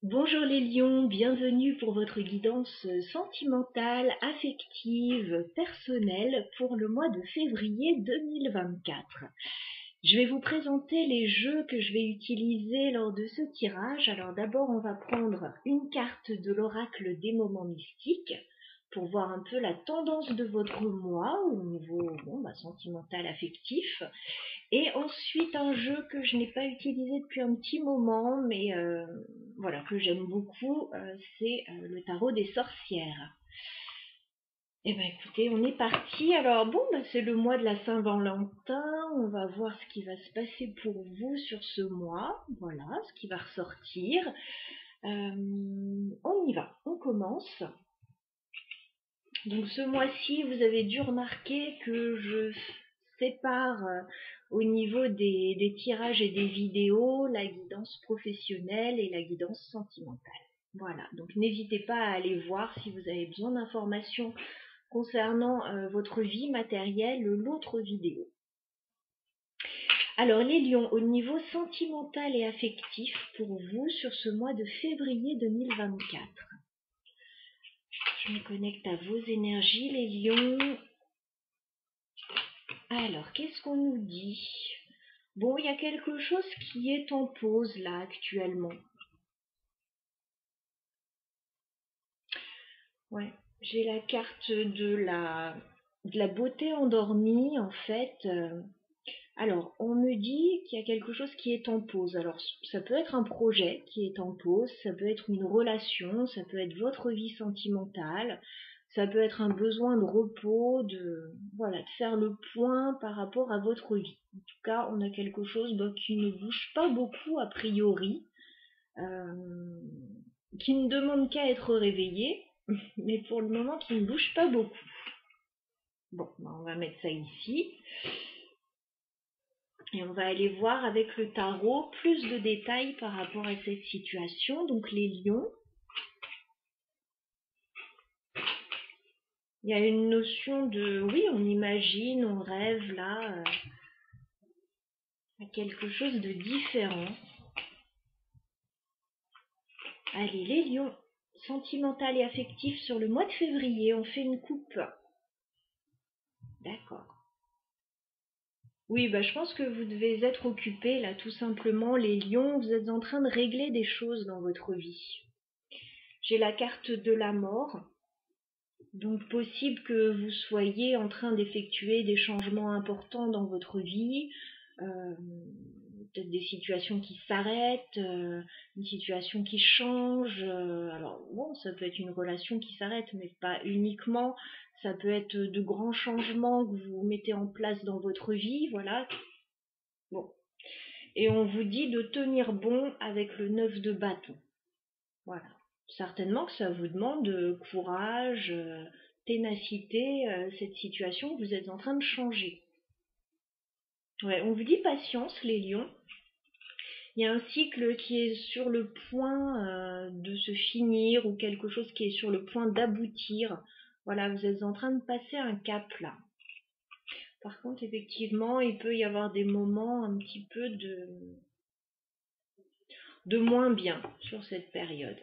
Bonjour les lions, bienvenue pour votre guidance sentimentale, affective, personnelle pour le mois de février 2024. Je vais vous présenter les jeux que je vais utiliser lors de ce tirage. Alors d'abord, on va prendre une carte de l'oracle des moments mystiques pour voir un peu la tendance de votre mois au niveau sentimental, affectif. Et ensuite, un jeu que je n'ai pas utilisé depuis un petit moment, mais voilà, que j'aime beaucoup, c'est le tarot des sorcières. Eh bien écoutez, on est parti. Alors c'est le mois de la Saint-Valentin. On va voir ce qui va se passer pour vous sur ce mois. Voilà, ce qui va ressortir. On y va, on commence. Donc ce mois-ci, vous avez dû remarquer que je sépare au niveau des tirages et des vidéos la guidance professionnelle et la guidance sentimentale. Voilà, donc n'hésitez pas à aller voir si vous avez besoin d'informations concernant votre vie matérielle, l'autre vidéo. Alors les lions, au niveau sentimental et affectif pour vous sur ce mois de février 2024. Je me connecte à vos énergies les lions. Alors, qu'est-ce qu'on nous dit? Bon, il y a quelque chose qui est en pause là actuellement. Ouais, j'ai la carte de la beauté endormie en fait. Alors, on me dit qu'il y a quelque chose qui est en pause. Alors, ça peut être un projet qui est en pause, ça peut être une relation, ça peut être votre vie sentimentale, ça peut être un besoin de repos, de faire le point par rapport à votre vie. En tout cas, on a quelque chose qui ne bouge pas beaucoup a priori, qui ne demande qu'à être réveillé, mais pour le moment qui ne bouge pas beaucoup. Bon, on va mettre ça ici. Et on va aller voir avec le tarot plus de détails par rapport à cette situation. Donc les lions. Il y a une notion de, oui, on imagine, on rêve là à quelque chose de différent. Allez, les lions, sentimental et affectif sur le mois de février, on fait une coupe. D'accord. Oui, je pense que vous devez être occupés là, tout simplement, les lions, vous êtes en train de régler des choses dans votre vie. J'ai la carte de la mort. Donc possible que vous soyez en train d'effectuer des changements importants dans votre vie, peut-être des situations qui s'arrêtent, une situation qui change. Alors bon, ça peut être une relation qui s'arrête, mais pas uniquement. Ça peut être de grands changements que vous mettez en place dans votre vie, voilà. Bon. Et on vous dit de tenir bon avec le 9 de bâton. Voilà. Certainement que ça vous demande courage, ténacité, cette situation que vous êtes en train de changer. Ouais, on vous dit patience, les lions. Il y a un cycle qui est sur le point de se finir ou quelque chose qui est sur le point d'aboutir. Voilà, vous êtes en train de passer un cap là. Par contre, effectivement, il peut y avoir des moments un petit peu de moins bien sur cette période.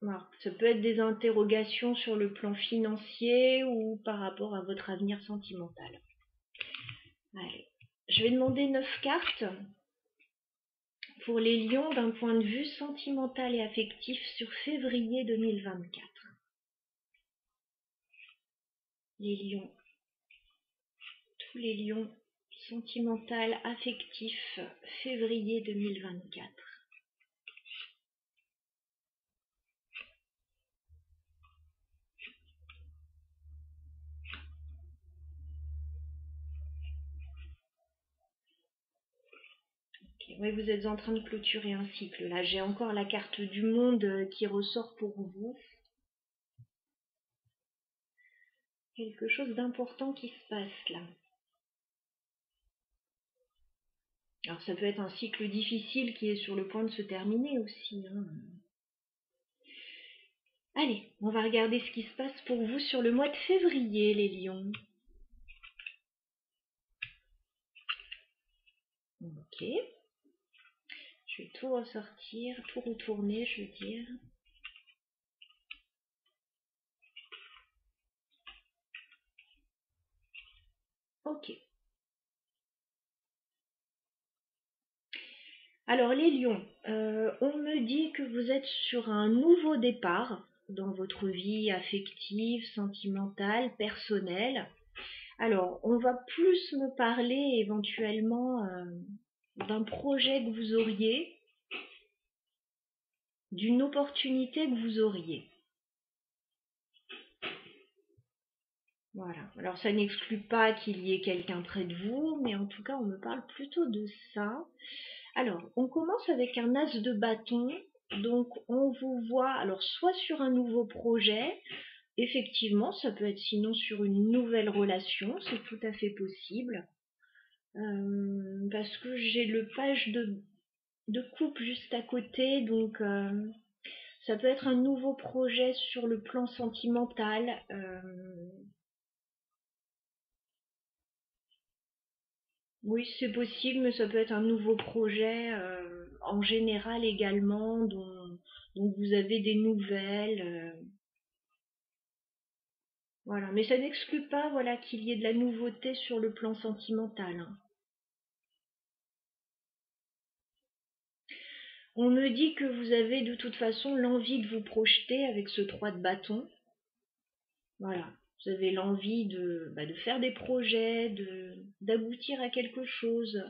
Alors, ça peut être des interrogations sur le plan financier ou par rapport à votre avenir sentimental. Allez, je vais demander 9 cartes pour les lions d'un point de vue sentimental et affectif sur février 2024. Les lions, tous les lions, sentimental, affectif, février 2024. Oui, vous êtes en train de clôturer un cycle. Là, j'ai encore la carte du monde qui ressort pour vous. Quelque chose d'important qui se passe là. Alors ça peut être un cycle difficile qui est sur le point de se terminer aussi. Allez, on va regarder ce qui se passe pour vous sur le mois de février, les lions. Ok. Je vais tout ressortir, tout retourner, je veux dire. Ok. Alors les lions, on me dit que vous êtes sur un nouveau départ dans votre vie affective, sentimentale, personnelle. Alors, on va plus me parler éventuellement d'un projet que vous auriez, d'une opportunité que vous auriez. Voilà. Alors, ça n'exclut pas qu'il y ait quelqu'un près de vous, mais en tout cas, on me parle plutôt de ça. Alors, on commence avec un as de bâton. Donc, on vous voit, alors, soit sur un nouveau projet, effectivement, ça peut être sinon sur une nouvelle relation, c'est tout à fait possible. Parce que j'ai le page de coupe juste à côté, donc ça peut être un nouveau projet sur le plan sentimental. Oui, c'est possible, mais ça peut être un nouveau projet en général également, dont vous avez des nouvelles. Voilà, mais ça n'exclut pas voilà, qu'il y ait de la nouveauté sur le plan sentimental, hein. On me dit que vous avez de toute façon l'envie de vous projeter avec ce 3 de bâton. Voilà, vous avez l'envie de faire des projets, d'aboutir à quelque chose.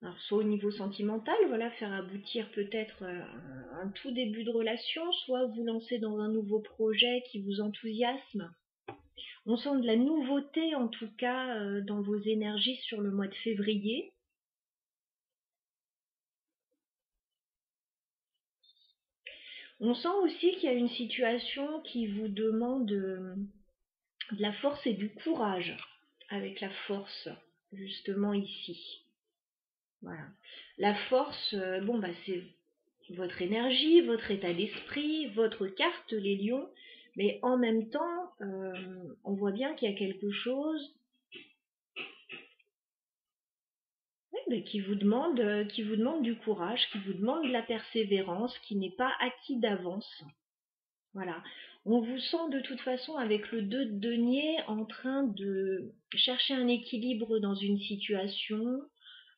Alors, soit au niveau sentimental, voilà, faire aboutir peut-être un tout début de relation, soit vous lancer dans un nouveau projet qui vous enthousiasme. On sent de la nouveauté en tout cas dans vos énergies sur le mois de février. On sent aussi qu'il y a une situation qui vous demande de la force et du courage, avec la force justement ici. Voilà. La force, bon bah c'est votre énergie, votre état d'esprit, votre carte, les lions, mais en même temps, on voit bien qu'il y a quelque chose qui vous demande du courage, qui vous demande de la persévérance, qui n'est pas acquis d'avance. Voilà. On vous sent de toute façon avec le 2 de denier en train de chercher un équilibre dans une situation.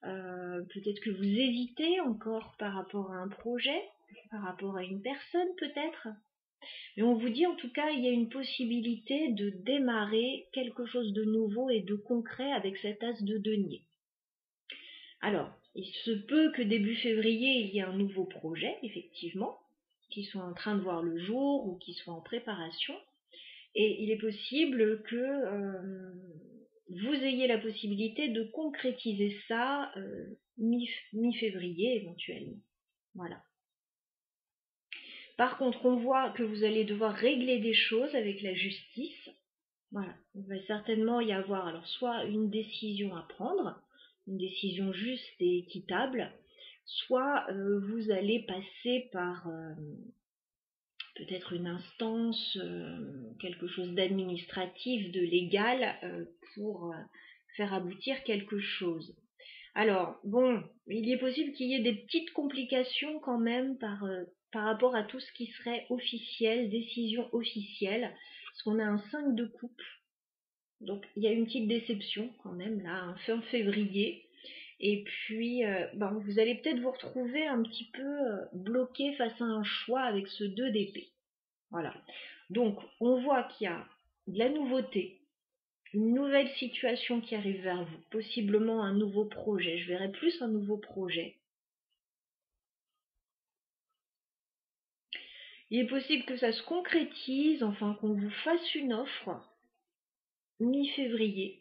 Peut-être que vous hésitez encore par rapport à un projet, par rapport à une personne peut-être. Mais on vous dit en tout cas, il y a une possibilité de démarrer quelque chose de nouveau et de concret avec cet as de denier. Alors, il se peut que début février, il y ait un nouveau projet, effectivement, qui soit en train de voir le jour ou qui soit en préparation. Et il est possible que vous ayez la possibilité de concrétiser ça mi-février éventuellement. Voilà. Par contre, on voit que vous allez devoir régler des choses avec la justice. Voilà. Il va certainement y avoir alors soit une décision à prendre, une décision juste et équitable, soit vous allez passer par peut-être une instance, quelque chose d'administratif, de légal, pour faire aboutir quelque chose. Alors, bon, il est possible qu'il y ait des petites complications quand même par rapport à tout ce qui serait officiel, décision officielle, parce qu'on a un 5 de coupe, donc il y a une petite déception quand même, là, un fin février. Et puis, vous allez peut-être vous retrouver un petit peu bloqué face à un choix avec ce 2 d'épée. Voilà. Donc, on voit qu'il y a de la nouveauté, une nouvelle situation qui arrive vers vous, possiblement un nouveau projet. Je verrais plus un nouveau projet. Il est possible que ça se concrétise, enfin qu'on vous fasse une offre mi-février.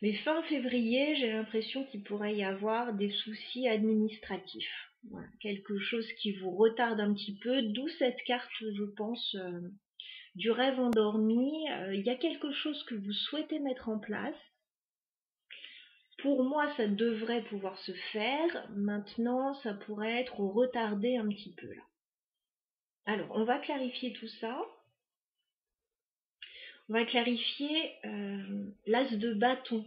Mais fin février, j'ai l'impression qu'il pourrait y avoir des soucis administratifs. Voilà, quelque chose qui vous retarde un petit peu, d'où cette carte, je pense, du rêve endormi. Il y a quelque chose que vous souhaitez mettre en place. Pour moi, ça devrait pouvoir se faire. Maintenant, ça pourrait être retardé un petit peu là. Alors, on va clarifier tout ça. On va clarifier l'as de bâton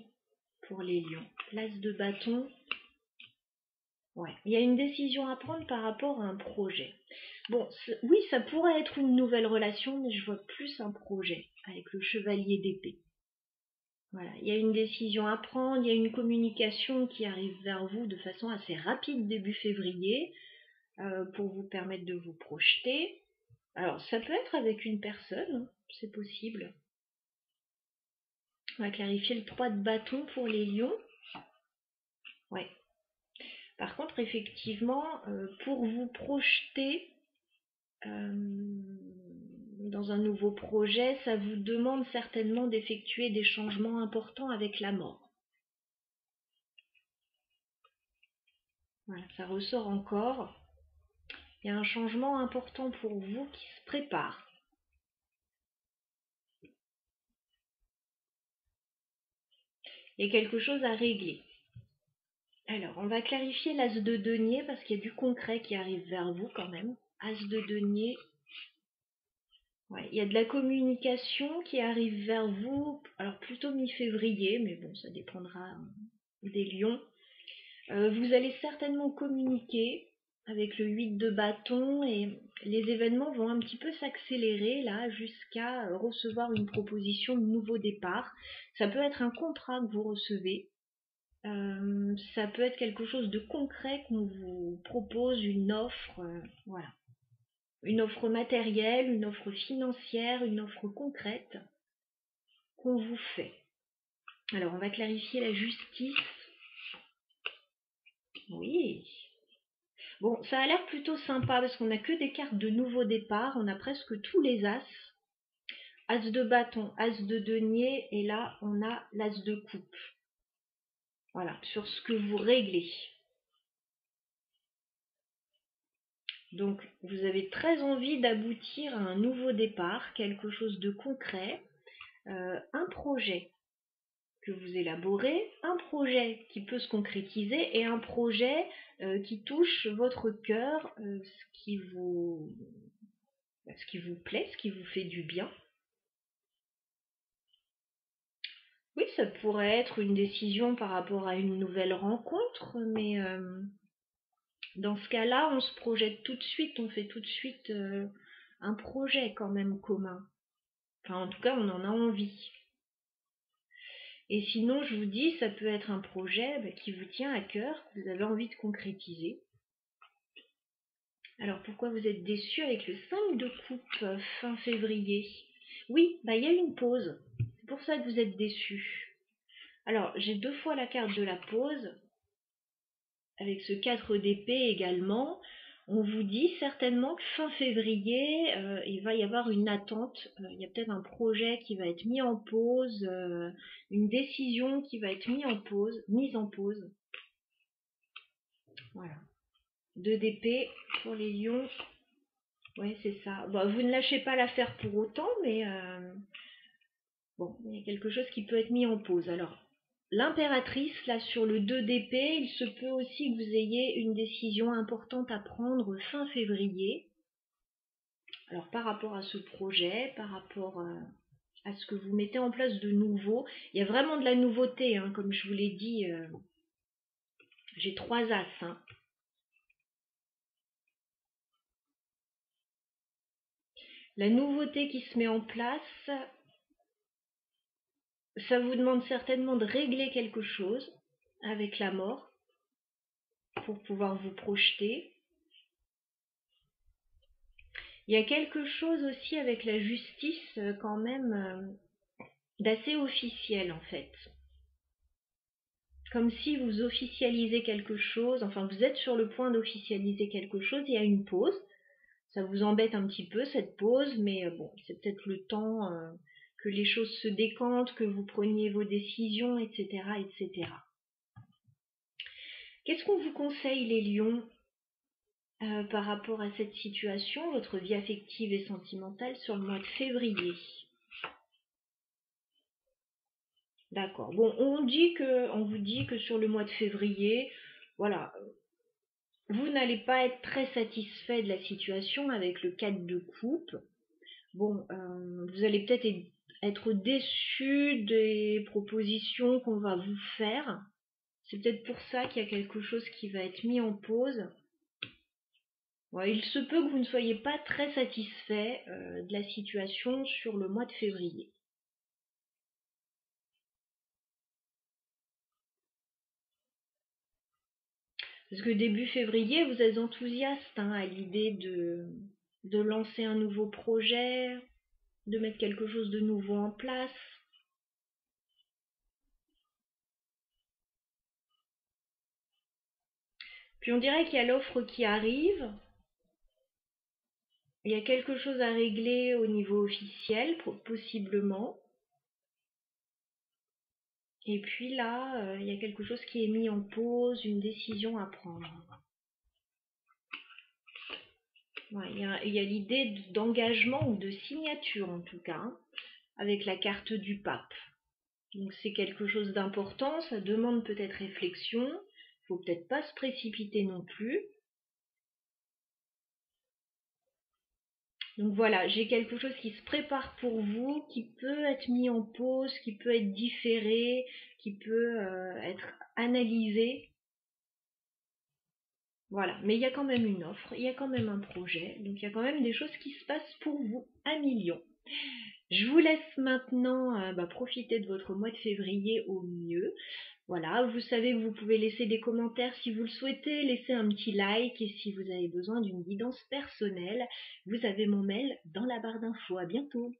pour les lions. L'as de bâton. Ouais, il y a une décision à prendre par rapport à un projet. Bon, oui, ça pourrait être une nouvelle relation, mais je vois plus un projet avec le chevalier d'épée. Voilà, il y a une décision à prendre, il y a une communication qui arrive vers vous de façon assez rapide début février pour vous permettre de vous projeter. Alors, ça peut être avec une personne, hein, c'est possible. On va clarifier le 3 de bâton pour les lions. Ouais. Par contre, effectivement, pour vous projeter dans un nouveau projet, ça vous demande certainement d'effectuer des changements importants avec la mort. Voilà, ça ressort encore. Il y a un changement important pour vous qui se prépare. Il y a quelque chose à régler. Alors, on va clarifier l'as de denier parce qu'il y a du concret qui arrive vers vous quand même. As de denier. Ouais, il y a de la communication qui arrive vers vous, alors plutôt mi-février, mais bon, ça dépendra des lions. Vous allez certainement communiquer avec le 8 de bâton et les événements vont un petit peu s'accélérer là jusqu'à recevoir une proposition de nouveau départ. Ça peut être un contrat que vous recevez. Ça peut être quelque chose de concret qu'on vous propose, une offre, voilà. Une offre matérielle, une offre financière, une offre concrète qu'on vous fait. Alors, on va clarifier la justice. Oui. Bon, ça a l'air plutôt sympa parce qu'on n'a que des cartes de nouveau départ. On a presque tous les as. As de bâton, as de denier et là, on a l'as de coupe. Voilà, sur ce que vous réglez. Donc, vous avez très envie d'aboutir à un nouveau départ, quelque chose de concret, un projet que vous élaborez, un projet qui peut se concrétiser et un projet qui touche votre cœur, ce qui vous plaît, ce qui vous fait du bien. Oui, ça pourrait être une décision par rapport à une nouvelle rencontre, mais dans ce cas-là, on se projette tout de suite, on fait tout de suite un projet quand même commun. Enfin, en tout cas, on en a envie. Et sinon, je vous dis, ça peut être un projet qui vous tient à cœur, que vous avez envie de concrétiser. Alors, pourquoi vous êtes déçu avec le 5 de coupe fin février? Oui, il y a une pause. C'est pour ça que vous êtes déçu. Alors, j'ai 2 fois la carte de la pause. Avec ce 4 d'épée également, on vous dit certainement que fin février, il va y avoir une attente, il y a peut-être un projet qui va être mis en pause, une décision qui va être mise en pause. Voilà. 2 d'épée pour les lions. Ouais, c'est ça. Bon, vous ne lâchez pas l'affaire pour autant, mais bon, il y a quelque chose qui peut être mis en pause. Alors, l'impératrice, là, sur le 2 d'épée, il se peut aussi que vous ayez une décision importante à prendre fin février. Alors, par rapport à ce projet, par rapport à ce que vous mettez en place de nouveau, il y a vraiment de la nouveauté, hein, comme je vous l'ai dit, j'ai 3 as. Hein. La nouveauté qui se met en place, ça vous demande certainement de régler quelque chose avec la mort pour pouvoir vous projeter. Il y a quelque chose aussi avec la justice quand même d'assez officiel en fait. Comme si vous officialisez quelque chose, enfin vous êtes sur le point d'officialiser quelque chose, il y a une pause. Ça vous embête un petit peu cette pause, mais bon, c'est peut-être le temps que les choses se décantent, que vous preniez vos décisions, etc., etc. Qu'est-ce qu'on vous conseille les lions par rapport à cette situation, votre vie affective et sentimentale sur le mois de février? D'accord. Bon, on vous dit que sur le mois de février, voilà, vous n'allez pas être très satisfait de la situation avec le 4 de coupe. Bon, vous allez peut-être être déçu des propositions qu'on va vous faire. C'est peut-être pour ça qu'il y a quelque chose qui va être mis en pause. Ouais, il se peut que vous ne soyez pas très satisfait de la situation sur le mois de février. Parce que début février, vous êtes enthousiaste à l'idée de lancer un nouveau projet, de mettre quelque chose de nouveau en place. Puis on dirait qu'il y a l'offre qui arrive, il y a quelque chose à régler au niveau officiel, possiblement. Et puis là, il y a quelque chose qui est mis en pause, une décision à prendre. Ouais, il y a l'idée d'engagement ou de signature en tout cas, avec la carte du pape. Donc c'est quelque chose d'important, ça demande peut-être réflexion, il faut peut-être pas se précipiter non plus. Donc voilà, j'ai quelque chose qui se prépare pour vous, qui peut être mis en pause, qui peut être différé, qui peut être analysé. Voilà, mais il y a quand même une offre, il y a quand même un projet, donc il y a quand même des choses qui se passent pour vous, 1 million. Je vous laisse maintenant profiter de votre mois de février au mieux. Voilà, vous savez que vous pouvez laisser des commentaires si vous le souhaitez, laisser un petit like et si vous avez besoin d'une guidance personnelle, vous avez mon mail dans la barre d'infos. À bientôt.